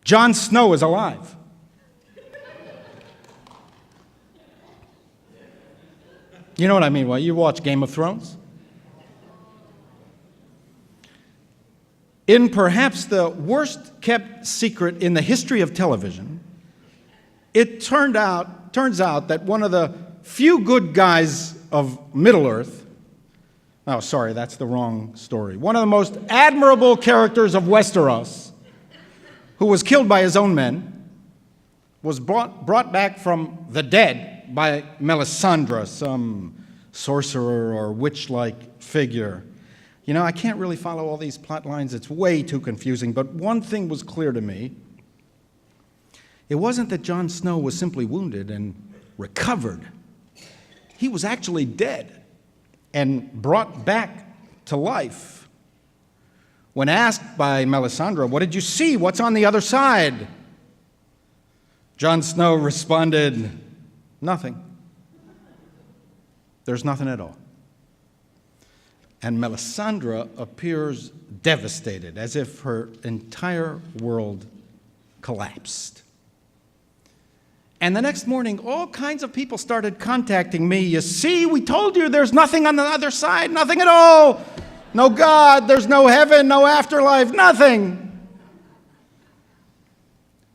Jon Snow is alive. You know what I mean? Well, you watch Game of Thrones? In perhaps the worst-kept secret in the history of television, it turns out that one of the few good guys of Middle-earth, oh, sorry, that's the wrong story, one of the most admirable characters of Westeros, who was killed by his own men, was brought back from the dead by Melisandre, some sorcerer or witch-like figure. You know, I can't really follow all these plot lines. It's way too confusing. But one thing was clear to me. It wasn't that Jon Snow was simply wounded and recovered. He was actually dead and brought back to life. When asked by Melisandre, "What did you see? What's on the other side?" Jon Snow responded, "Nothing. There's nothing at all." And Melisandre appears devastated, as if her entire world collapsed. And the next morning, all kinds of people started contacting me. "You see, we told you there's nothing on the other side, nothing at all. No God, there's no heaven, no afterlife, nothing."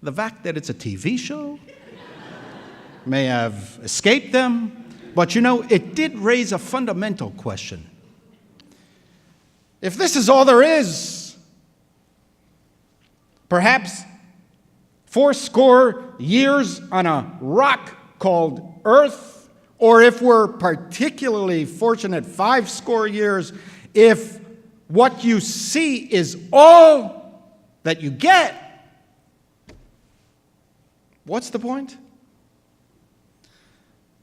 The fact that it's a TV show may have escaped them, but you know, it did raise a fundamental question. If this is all there is, perhaps 80 years on a rock called Earth, or if we're particularly fortunate, 80 years, if what you see is all that you get, what's the point?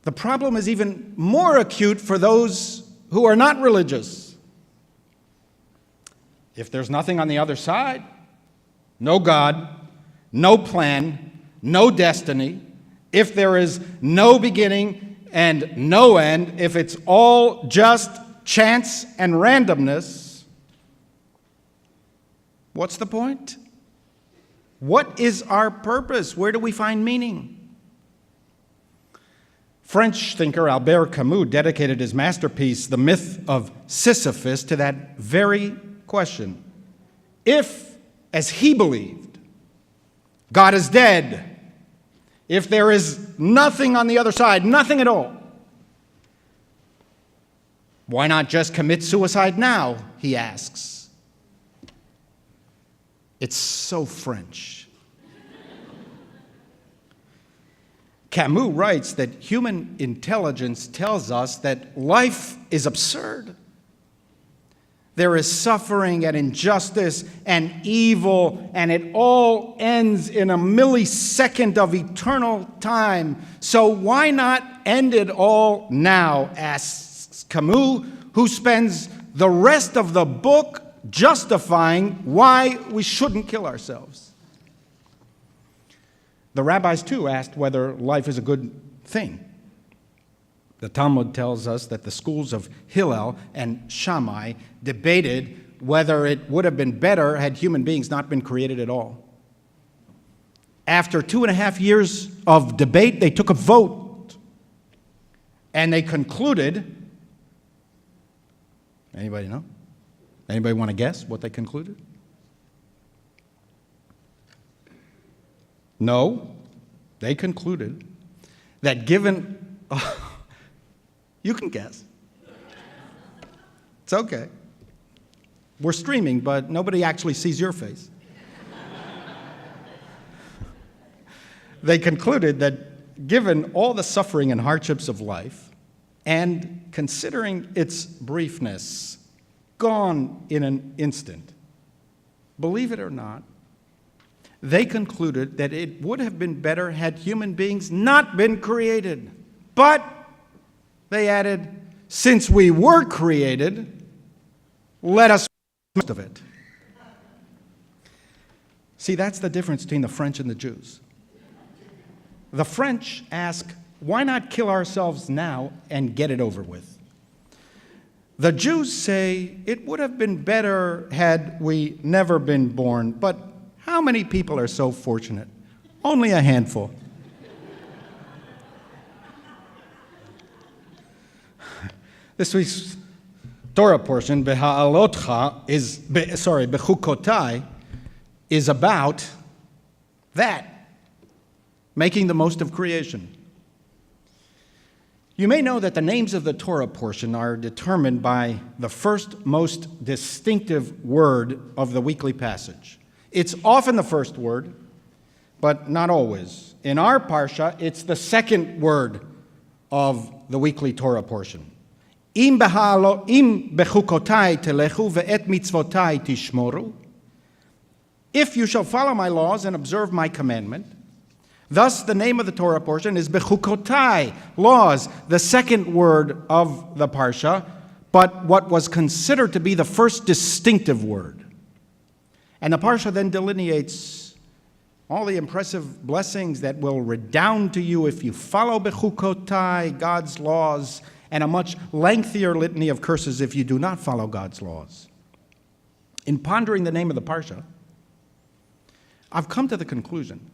The problem is even more acute for those who are not religious. If there's nothing on the other side, no God, no plan, no destiny, if there is no beginning and no end, if it's all just chance and randomness, what's the point? What is our purpose? Where do we find meaning? French thinker Albert Camus dedicated his masterpiece, The Myth of Sisyphus, to that very question. If, as he believed, God is dead, if there is nothing on the other side, nothing at all, why not just commit suicide now, he asks. It's so French. Camus writes that human intelligence tells us that life is absurd. There is suffering and injustice and evil, and it all ends in a millisecond of eternal time. So why not end it all now, asks Camus, who spends the rest of the book justifying why we shouldn't kill ourselves. The rabbis, too, asked whether life is a good thing. The Talmud tells us that the schools of Hillel and Shammai debated whether it would have been better had human beings not been created at all. After 2.5 years of debate, they took a vote, and they concluded, anybody know? Anybody want to guess what they concluded? No, they concluded that given... You can guess. It's okay. We're streaming, but nobody actually sees your face. They concluded that given all the suffering and hardships of life, and considering its briefness, gone in an instant, believe it or not, they concluded that it would have been better had human beings not been created. But they added, since we were created, let us make most of it. See, that's the difference between the French and the Jews. The French ask, why not kill ourselves now and get it over with? The Jews say, it would have been better had we never been born, but How many people are so fortunate? Only a handful. This week's Torah portion, Bechukotai, is about that, making the most of creation. You may know that the names of the Torah portion are determined by the first most distinctive word of the weekly passage. It's often the first word, but not always. In our parsha, it's the second word of the weekly Torah portion. Im bechukotai telechu ve'et mitzvotai tishmoru. If you shall follow my laws and observe my commandment. Thus, the name of the Torah portion is bechukotai, laws, the second word of the parsha, but what was considered to be the first distinctive word. And the parsha then delineates all the impressive blessings that will redound to you if you follow bechukotai, God's laws, and a much lengthier litany of curses if you do not follow God's laws. In pondering the name of the parsha, I've come to the conclusion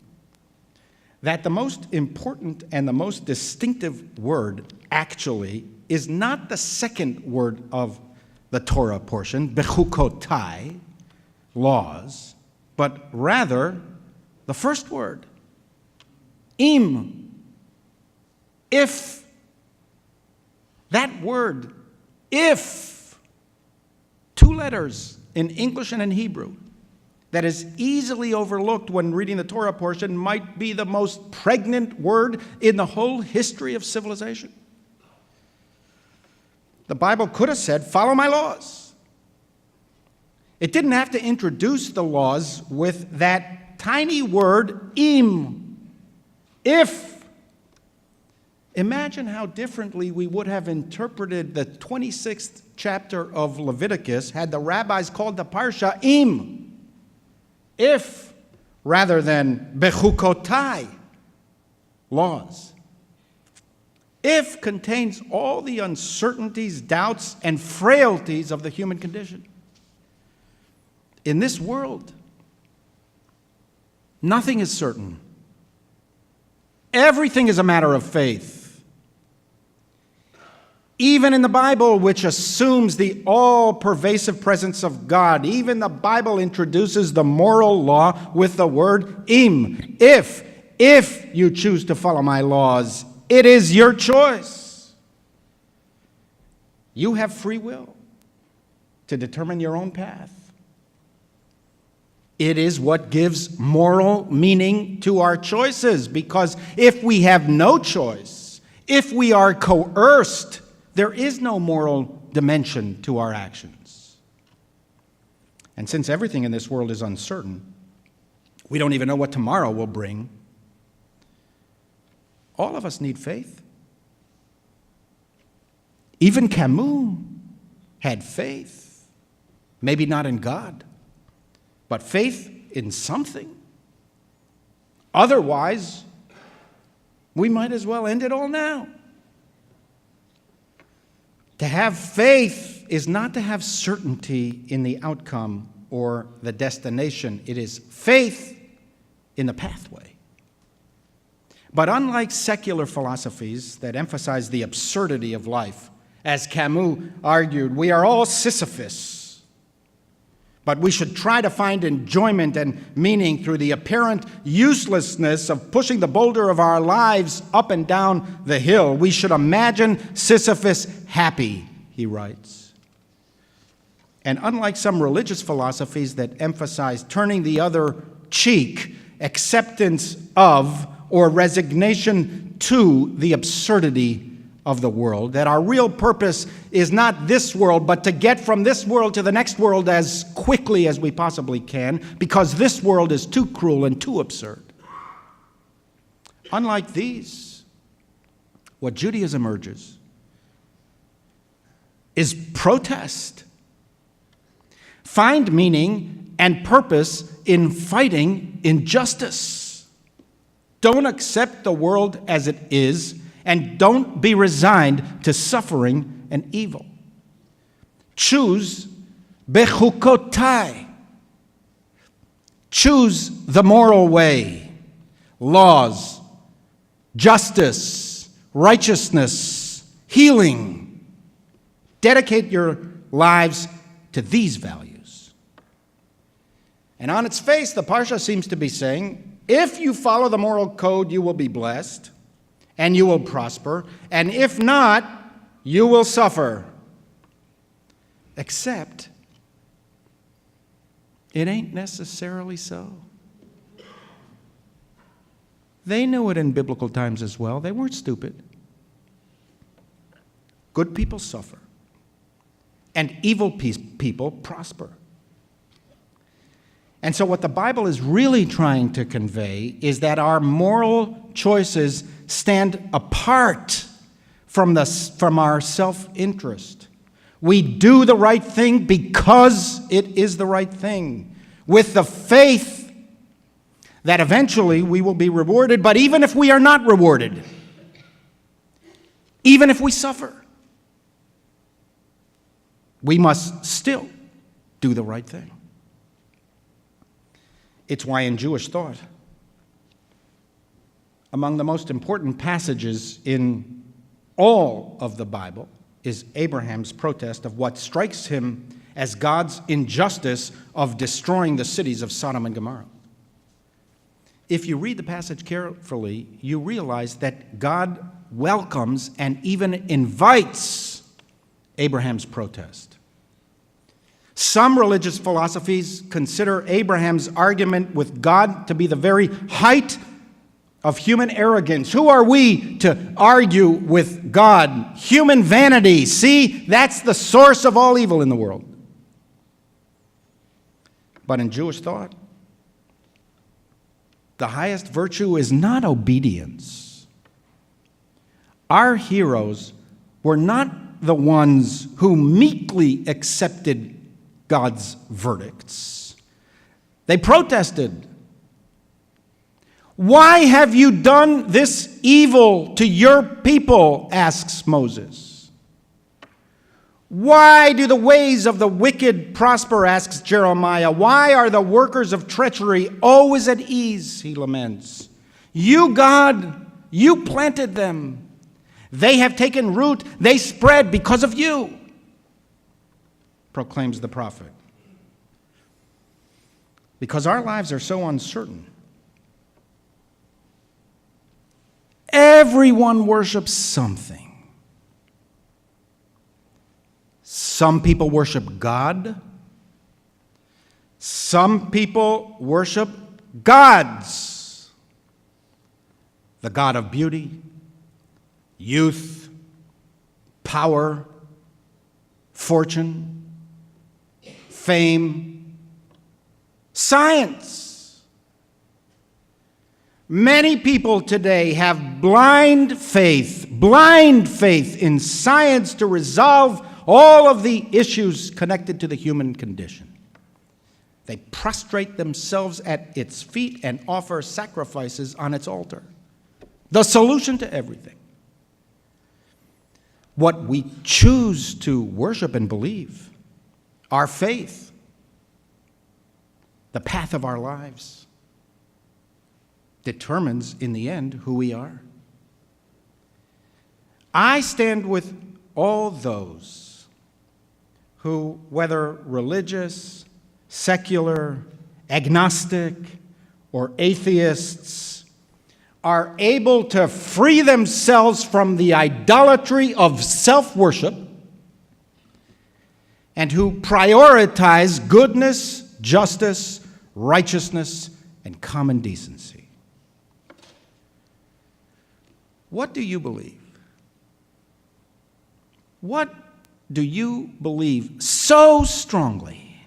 that the most important and the most distinctive word actually is not the second word of the Torah portion, bechukotai, laws, but rather the first word, im. If. That word, if, two letters in English and in Hebrew, that is easily overlooked when reading the Torah portion, might be the most pregnant word in the whole history of civilization. The Bible could have said, follow my laws. It didn't have to introduce the laws with that tiny word, im, if. Imagine how differently we would have interpreted the 26th chapter of Leviticus had the rabbis called the parsha im, if, rather than bechukotai, laws. If contains all the uncertainties, doubts, and frailties of the human condition. In this world, nothing is certain. Everything is a matter of faith. Even in the Bible, which assumes the all-pervasive presence of God, even the Bible introduces the moral law with the word im. If you choose to follow my laws, it is your choice. You have free will to determine your own path. It is what gives moral meaning to our choices, because if we have no choice, if we are coerced, there is no moral dimension to our actions. And since everything in this world is uncertain, we don't even know what tomorrow will bring. All of us need faith. Even Camus had faith. Maybe not in God, but faith in something. Otherwise, we might as well end it all now. To have faith is not to have certainty in the outcome or the destination. It is faith in the pathway. But unlike secular philosophies that emphasize the absurdity of life, as Camus argued, we are all Sisyphus. But we should try to find enjoyment and meaning through the apparent uselessness of pushing the boulder of our lives up and down the hill. We should imagine Sisyphus happy, he writes. And unlike some religious philosophies that emphasize turning the other cheek, acceptance of or resignation to the absurdity of the world, that our real purpose is not this world, but to get from this world to the next world as quickly as we possibly can, because this world is too cruel and too absurd. Unlike these, what Judaism urges is protest. Find meaning and purpose in fighting injustice. Don't accept the world as it is, and don't be resigned to suffering and evil. Choose bechukotai. choose the moral way, laws, justice, righteousness, healing. Dedicate your lives to these values. And on its face, the Parsha seems to be saying, if you follow the moral code, you will be blessed, and you will prosper, and if not, you will suffer. Except, it ain't necessarily so. They knew it in biblical times as well. They weren't stupid. Good people suffer, and evil people prosper. And so what the Bible is really trying to convey is that our moral choices stand apart from our self-interest. We do the right thing because it is the right thing, with the faith that eventually we will be rewarded. But even if we are not rewarded, even if we suffer, we must still do the right thing. It's why in Jewish thought, among the most important passages in all of the Bible is Abraham's protest of what strikes him as God's injustice of destroying the cities of Sodom and Gomorrah. If you read the passage carefully, you realize that God welcomes and even invites Abraham's protest. Some religious philosophies consider Abraham's argument with God to be the very height of human arrogance. Who are we to argue with God? Human vanity. See, that's the source of all evil in the world. But in Jewish thought, the highest virtue is not obedience. Our heroes were not the ones who meekly accepted God's verdicts. They protested. Why have you done this evil to your people? Asks Moses. Why do the ways of the wicked prosper? Asks Jeremiah. Why are the workers of treachery always at ease? He laments. You, God, you planted them. They have taken root. They spread because of you, proclaims the prophet. Because our lives are so uncertain, everyone worships something. Some people worship God. Some people worship gods. The god of beauty, youth, power, fortune, fame, science. Many people today have blind faith in science to resolve all of the issues connected to the human condition. They prostrate themselves at its feet and offer sacrifices on its altar. The solution to everything. What we choose to worship and believe, our faith, the path of our lives, determines in the end who we are. I stand with all those who, whether religious, secular, agnostic, or atheists, are able to free themselves from the idolatry of self-worship and who prioritize goodness, justice, righteousness, and common decency. What do you believe? What do you believe so strongly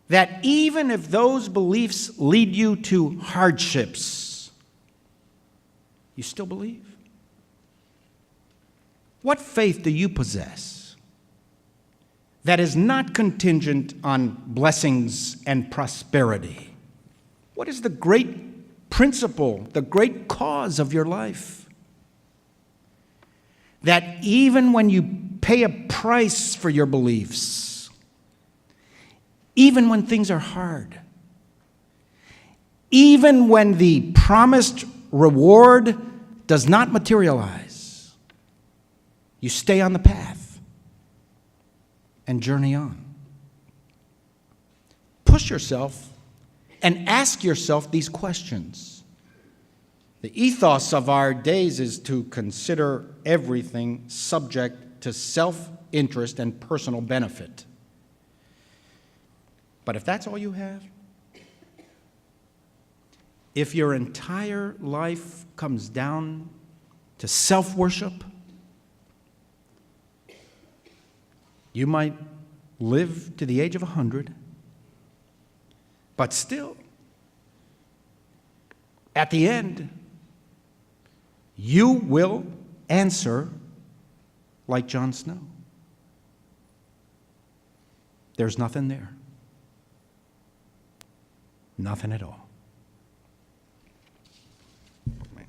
that even if those beliefs lead you to hardships, you still believe? What faith do you possess that is not contingent on blessings and prosperity? What is the great principle, the great cause of your life? That even when you pay a price for your beliefs, even when things are hard, even when the promised reward does not materialize. You stay on the path and journey on. Push yourself and ask yourself these questions. The ethos of our days is to consider everything subject to self-interest and personal benefit. But if that's all you have, if your entire life comes down to self-worship, you might live to the age of 100, but still, at the end, you will answer like Jon Snow. There's nothing there. Nothing at all. Amen.